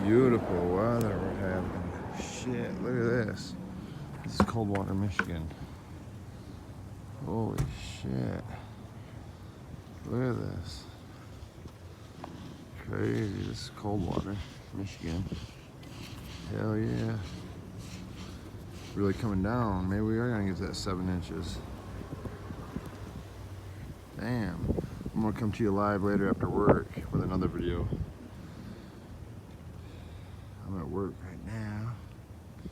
beautiful weather we're having. Shit, look at this. This is Coldwater, Michigan. Holy shit. Look at this. Crazy. This is Coldwater, Michigan. Hell yeah. Really coming down. Maybe we are gonna get to that 7 inches. Damn. I'm gonna come to you live later after work with another video. I'm at work right now.